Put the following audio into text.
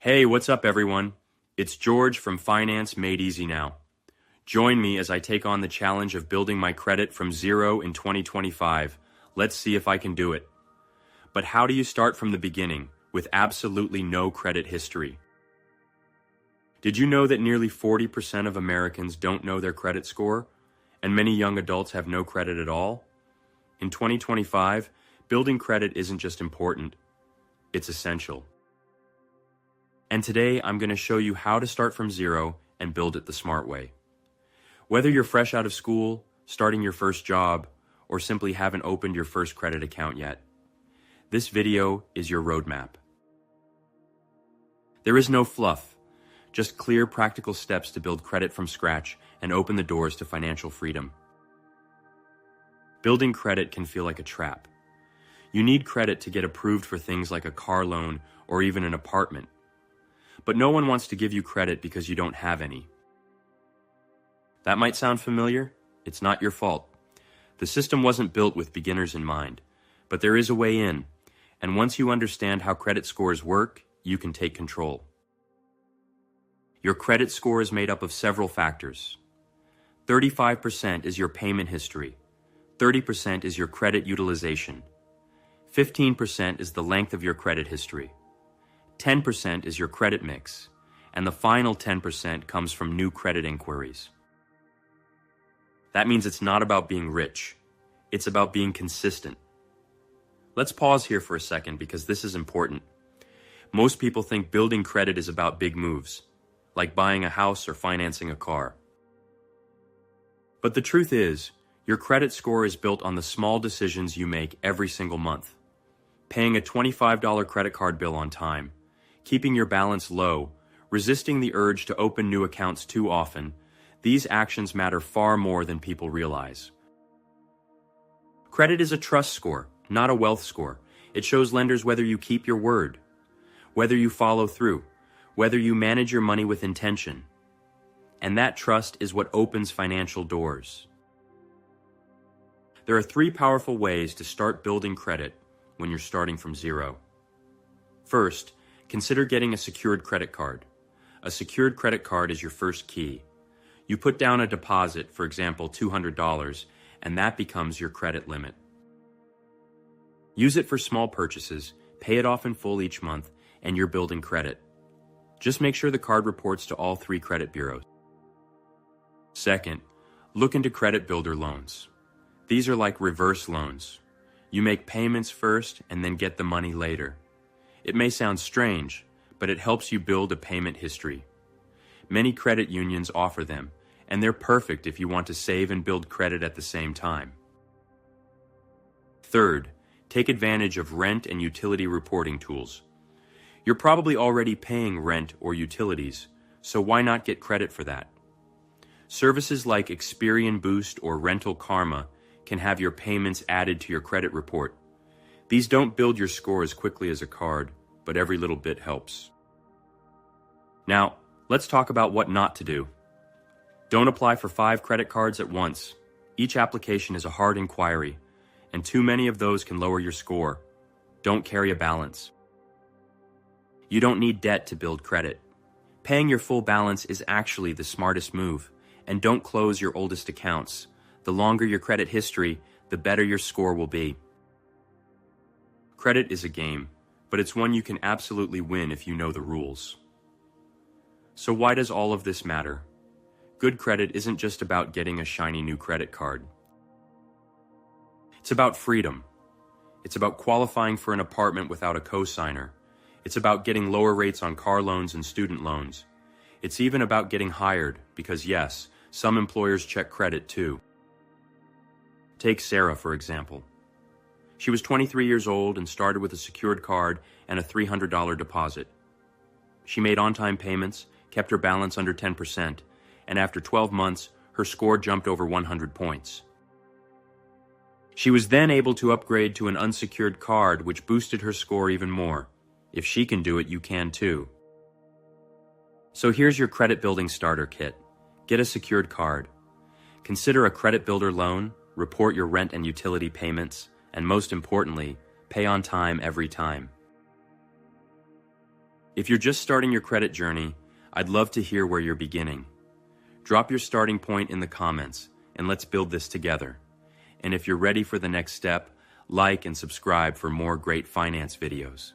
Hey, what's up, everyone? It's George from Finance Made Easy Now. Join me as I take on the challenge of building my credit from zero in 2025. Let's see if I can do it. But how do you start from the beginning with absolutely no credit history? Did you know that nearly 40% of Americans don't know their credit score, and many young adults have no credit at all? In 2025, building credit isn't just important, it's essential. And today, I'm going to show you how to start from zero and build it the smart way. Whether you're fresh out of school, starting your first job, or simply haven't opened your first credit account yet, this video is your roadmap. There is no fluff, just clear, practical steps to build credit from scratch and open the doors to financial freedom. Building credit can feel like a trap. You need credit to get approved for things like a car loan or even an apartment. But no one wants to give you credit because you don't have any. That might sound familiar. It's not your fault. The system wasn't built with beginners in mind, but there is a way in, and once you understand how credit scores work, you can take control. Your credit score is made up of several factors. 35% is your payment history. 30% is your credit utilization. 15% is the length of your credit history. 10% is your credit mix, and the final 10% comes from new credit inquiries. That means it's not about being rich. It's about being consistent. Let's pause here for a second because this is important. Most people think building credit is about big moves, like buying a house or financing a car. But the truth is, your credit score is built on the small decisions you make every single month. Paying a $25 credit card bill on time, keeping your balance low, resisting the urge to open new accounts too often, these actions matter far more than people realize. Credit is a trust score, not a wealth score. It shows lenders whether you keep your word, whether you follow through, whether you manage your money with intention. And that trust is what opens financial doors. There are 3 powerful ways to start building credit when you're starting from zero. First, consider getting a secured credit card. A secured credit card is your first key. You put down a deposit, for example, $200, and that becomes your credit limit. Use it for small purchases, pay it off in full each month, and you're building credit. Just make sure the card reports to all 3 credit bureaus. Second, look into credit builder loans. These are like reverse loans. You make payments first and then get the money later. It may sound strange, but it helps you build a payment history. Many credit unions offer them, and they're perfect if you want to save and build credit at the same time. Third, take advantage of rent and utility reporting tools. You're probably already paying rent or utilities, so why not get credit for that? Services like Experian Boost or Rental Karma can have your payments added to your credit report. These don't build your score as quickly as a card, but every little bit helps. Now, let's talk about what not to do. Don't apply for 5 credit cards at once. Each application is a hard inquiry, and too many of those can lower your score. Don't carry a balance. You don't need debt to build credit. Paying your full balance is actually the smartest move, and don't close your oldest accounts. The longer your credit history, the better your score will be. Credit is a game, but it's one you can absolutely win if you know the rules. So why does all of this matter? Good credit isn't just about getting a shiny new credit card. It's about freedom. It's about qualifying for an apartment without a cosigner. It's about getting lower rates on car loans and student loans. It's even about getting hired, because yes, some employers check credit too. Take Sarah, for example. She was 23 years old and started with a secured card and a $300 deposit. She made on-time payments, kept her balance under 10%, and after 12 months, her score jumped over 100 points. She was then able to upgrade to an unsecured card, which boosted her score even more. If she can do it, you can too. So here's your credit building starter kit. Get a secured card. Consider a credit builder loan, report your rent and utility payments, and most importantly, pay on time every time. If you're just starting your credit journey, I'd love to hear where you're beginning. Drop your starting point in the comments, and let's build this together. And if you're ready for the next step, like and subscribe for more great finance videos.